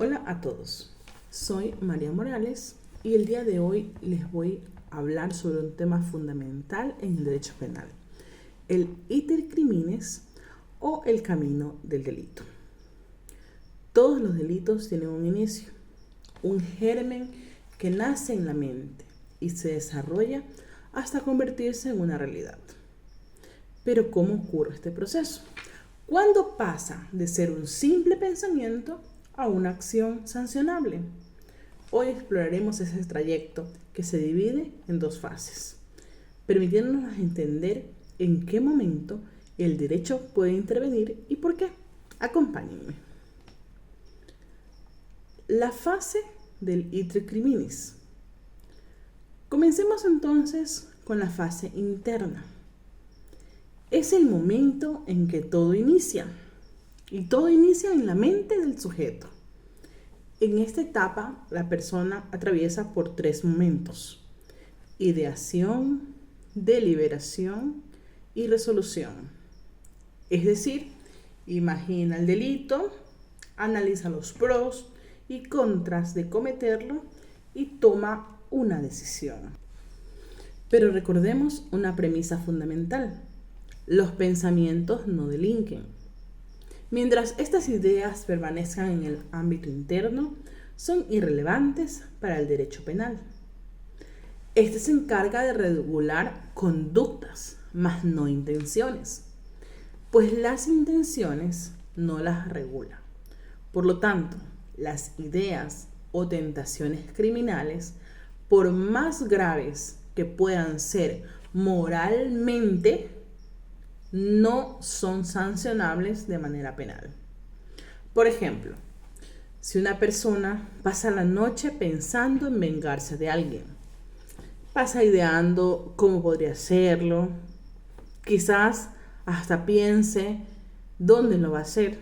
Hola a todos, soy María Morales y el día de hoy les voy a hablar sobre un tema fundamental en el derecho penal, el iter criminis o el camino del delito. Todos los delitos tienen un inicio, un germen que nace en la mente y se desarrolla hasta convertirse en una realidad. Pero ¿cómo ocurre este proceso? ¿Cuándo pasa de ser un simple pensamiento a una acción sancionable? Hoy exploraremos ese trayecto que se divide en dos fases, permitiéndonos entender en qué momento el derecho puede intervenir y por qué. Acompáñenme. La fase del iter criminis. Comencemos entonces con la fase interna. Es el momento en que todo inicia, y todo inicia en la mente del sujeto. En esta etapa, la persona atraviesa por tres momentos: ideación, deliberación y resolución. Es decir, imagina el delito, analiza los pros y contras de cometerlo y toma una decisión. Pero recordemos una premisa fundamental: los pensamientos no delinquen. Mientras estas ideas permanezcan en el ámbito interno, son irrelevantes para el derecho penal. Este se encarga de regular conductas, mas no intenciones, pues las intenciones no las regula. Por lo tanto, las ideas o tentaciones criminales, por más graves que puedan ser moralmente, no son sancionables de manera penal. Por ejemplo, si una persona pasa la noche pensando en vengarse de alguien, pasa ideando cómo podría hacerlo, quizás hasta piense dónde lo va a hacer,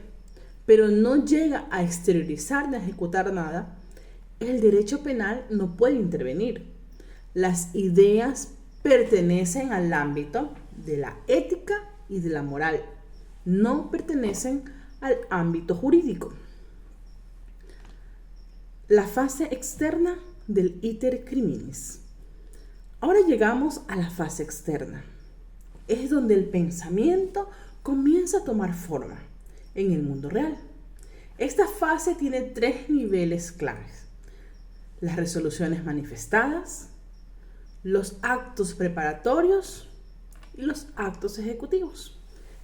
pero no llega a exteriorizar ni a ejecutar nada, el derecho penal no puede intervenir. Las ideas pertenecen al ámbito de la ética y de la moral, no pertenecen al ámbito jurídico. La fase externa del iter criminis. Ahora llegamos a la fase externa. Es donde el pensamiento comienza a tomar forma en el mundo real. Esta fase tiene tres niveles claves: las resoluciones manifestadas, los actos preparatorios y los actos ejecutivos.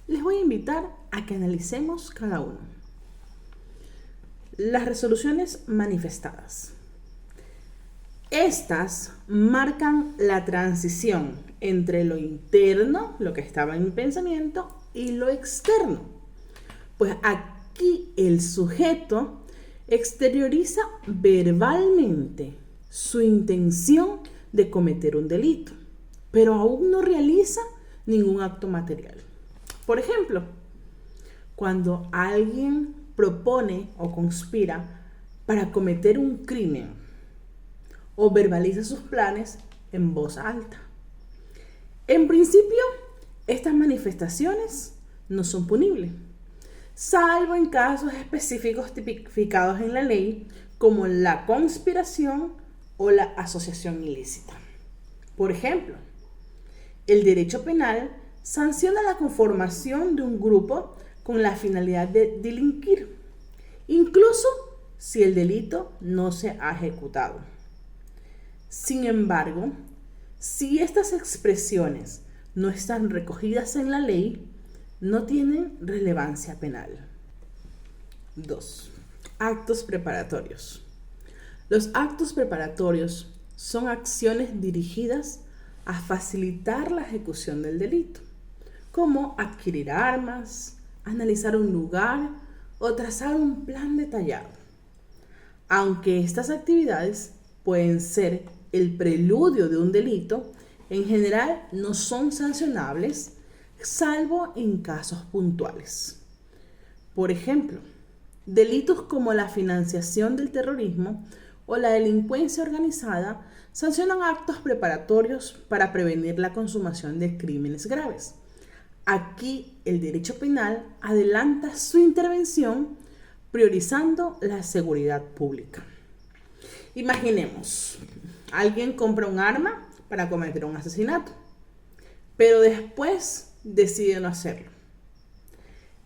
Les voy a invitar a que analicemos cada uno. Las resoluciones manifestadas. Estas marcan la transición entre lo interno, lo que estaba en mi pensamiento, y lo externo. Pues aquí el sujeto exterioriza verbalmente su intención de cometer un delito, pero aún no realiza ningún acto material. Por ejemplo, cuando alguien propone o conspira para cometer un crimen o verbaliza sus planes en voz alta. En principio, estas manifestaciones no son punibles, salvo en casos específicos tipificados en la ley, como la conspiración o la asociación ilícita. Por ejemplo, el derecho penal sanciona la conformación de un grupo con la finalidad de delinquir, incluso si el delito no se ha ejecutado. Sin embargo, si estas expresiones no están recogidas en la ley, no tienen relevancia penal. 2. Actos preparatorios. Los actos preparatorios son acciones dirigidas a facilitar la ejecución del delito, como adquirir armas, analizar un lugar o trazar un plan detallado. Aunque estas actividades pueden ser el preludio de un delito, en general no son sancionables, salvo en casos puntuales. Por ejemplo, delitos como la financiación del terrorismo o la delincuencia organizada sancionan actos preparatorios para prevenir la consumación de crímenes graves. Aquí el derecho penal adelanta su intervención priorizando la seguridad pública. Imaginemos, alguien compra un arma para cometer un asesinato, pero después decide no hacerlo.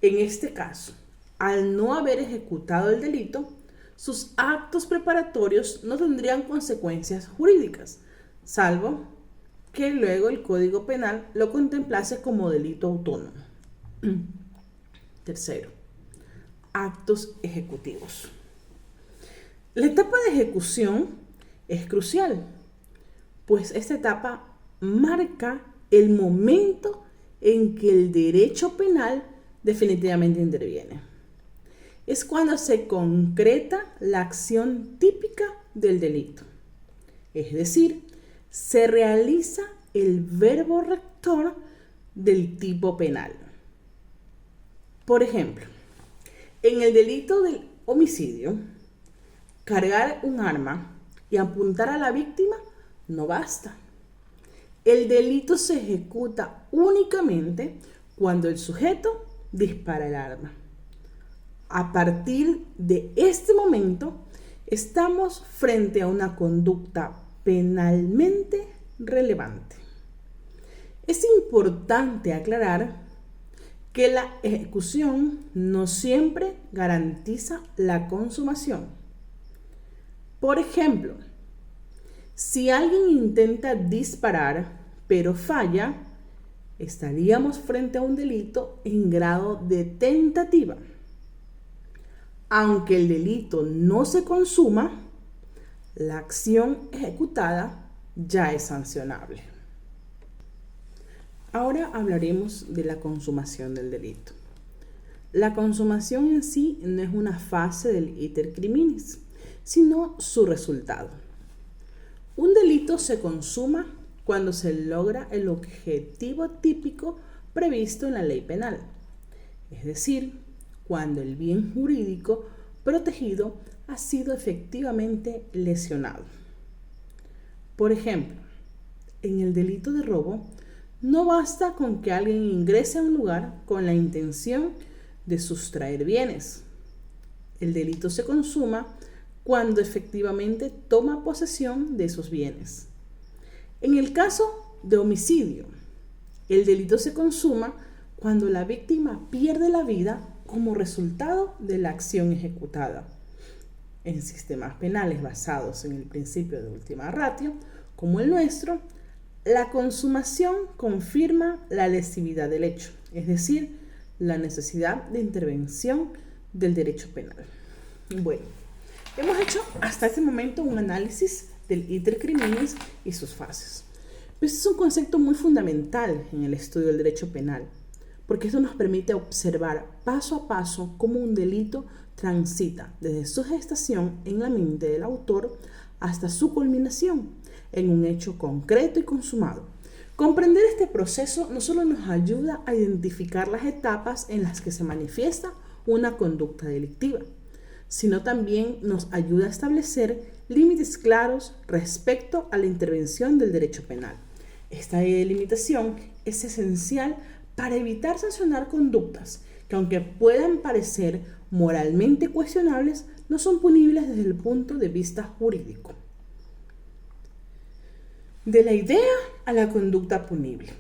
En este caso, al no haber ejecutado el delito, sus actos preparatorios no tendrían consecuencias jurídicas, salvo que luego el Código Penal lo contemplase como delito autónomo. Tercero, actos ejecutivos. La etapa de ejecución es crucial, pues esta etapa marca el momento en que el derecho penal definitivamente interviene. Es cuando se concreta la acción típica del delito, es decir, se realiza el verbo rector del tipo penal. Por ejemplo, en el delito del homicidio, cargar un arma y apuntar a la víctima no basta. El delito se ejecuta únicamente cuando el sujeto dispara el arma. A partir de este momento, estamos frente a una conducta penalmente relevante. Es importante aclarar que la ejecución no siempre garantiza la consumación. Por ejemplo, si alguien intenta disparar pero falla, estaríamos frente a un delito en grado de tentativa. Aunque el delito no se consuma, la acción ejecutada ya es sancionable. Ahora hablaremos de la consumación del delito. La consumación en sí no es una fase del iter criminis, sino su resultado. Un delito se consuma cuando se logra el objetivo típico previsto en la ley penal, es decir, cuando el bien jurídico protegido ha sido efectivamente lesionado. Por ejemplo, en el delito de robo, no basta con que alguien ingrese a un lugar con la intención de sustraer bienes. El delito se consuma cuando efectivamente toma posesión de esos bienes. En el caso de homicidio, el delito se consuma cuando la víctima pierde la vida como resultado de la acción ejecutada. En sistemas penales basados en el principio de ultima ratio, como el nuestro, la consumación confirma la lesividad del hecho, es decir, la necesidad de intervención del derecho penal. Bueno, hemos hecho hasta este momento un análisis del iter criminis y sus fases. Este es un concepto muy fundamental en el estudio del derecho penal, porque esto nos permite observar paso a paso cómo un delito transita desde su gestación en la mente del autor hasta su culminación en un hecho concreto y consumado. Comprender este proceso no solo nos ayuda a identificar las etapas en las que se manifiesta una conducta delictiva, sino también nos ayuda a establecer límites claros respecto a la intervención del derecho penal. Esta delimitación es esencial para evitar sancionar conductas que, aunque puedan parecer moralmente cuestionables, no son punibles desde el punto de vista jurídico. De la idea a la conducta punible.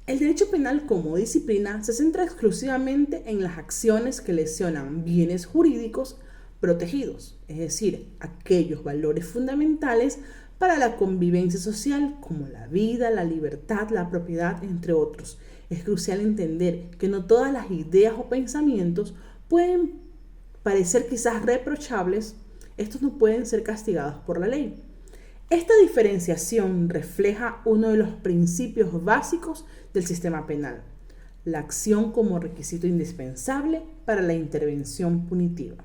El derecho penal como disciplina se centra exclusivamente en las acciones que lesionan bienes jurídicos protegidos, es decir, aquellos valores fundamentales para la convivencia social como la vida, la libertad, la propiedad, entre otros. Es crucial entender que no todas las ideas o pensamientos pueden parecer quizás reprochables, estos no pueden ser castigados por la ley. Esta diferenciación refleja uno de los principios básicos del sistema penal, la acción como requisito indispensable para la intervención punitiva.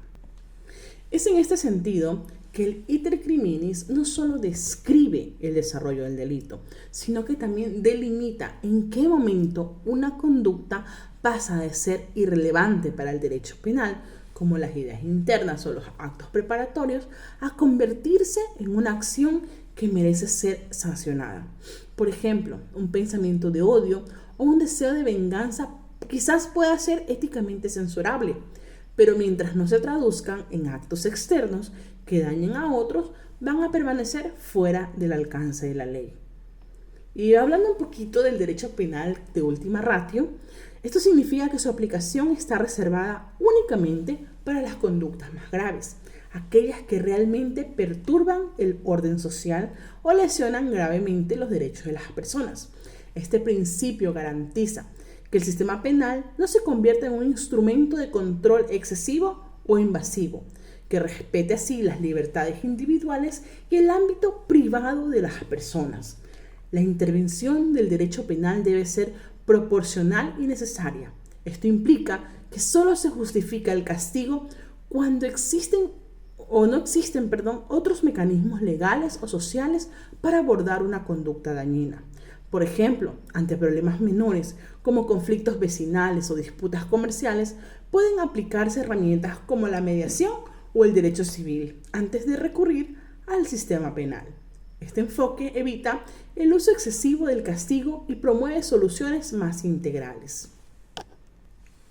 Es en este sentido que el iter criminis no solo describe el desarrollo del delito, sino que también delimita en qué momento una conducta pasa de ser irrelevante para el derecho penal, como las ideas internas o los actos preparatorios, a convertirse en una acción que merece ser sancionada. Por ejemplo, un pensamiento de odio o un deseo de venganza quizás pueda ser éticamente censurable, pero mientras no se traduzcan en actos externos que dañen a otros, van a permanecer fuera del alcance de la ley. Y hablando un poquito del derecho penal de última ratio, esto significa que su aplicación está reservada únicamente para las conductas más graves, aquellas que realmente perturban el orden social o lesionan gravemente los derechos de las personas. Este principio garantiza que el sistema penal no se convierta en un instrumento de control excesivo o invasivo, que respete así las libertades individuales y el ámbito privado de las personas. La intervención del derecho penal debe ser proporcional y necesaria. Esto implica que solo se justifica el castigo cuando no existen otros mecanismos legales o sociales para abordar una conducta dañina. Por ejemplo, ante problemas menores como conflictos vecinales o disputas comerciales, pueden aplicarse herramientas como la mediación o el derecho civil antes de recurrir al sistema penal. Este enfoque evita el uso excesivo del castigo y promueve soluciones más integrales.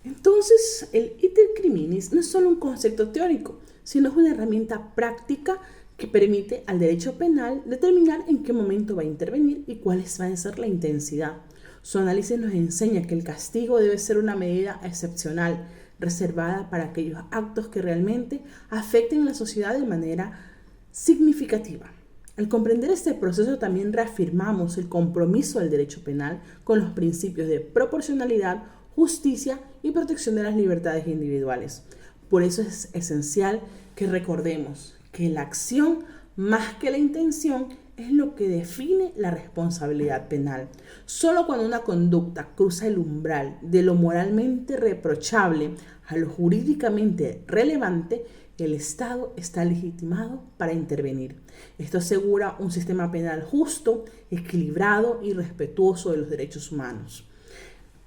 Entonces, el iter criminis no es solo un concepto teórico, sino es una herramienta práctica que permite al derecho penal determinar en qué momento va a intervenir y cuáles va a ser la intensidad. Su análisis nos enseña que el castigo debe ser una medida excepcional, reservada para aquellos actos que realmente afecten a la sociedad de manera significativa. Al comprender este proceso también reafirmamos el compromiso del derecho penal con los principios de proporcionalidad, justicia y protección de las libertades individuales. Por eso es esencial que recordemos que la acción, más que la intención, es lo que define la responsabilidad penal. Solo cuando una conducta cruza el umbral de lo moralmente reprochable a lo jurídicamente relevante, el Estado está legitimado para intervenir. Esto asegura un sistema penal justo, equilibrado y respetuoso de los derechos humanos.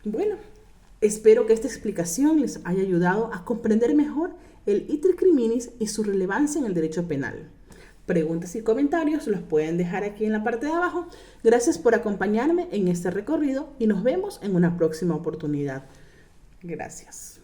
Bueno, espero que esta explicación les haya ayudado a comprender mejor el iter criminis y su relevancia en el derecho penal. Preguntas y comentarios los pueden dejar aquí en la parte de abajo. Gracias por acompañarme en este recorrido y nos vemos en una próxima oportunidad. Gracias.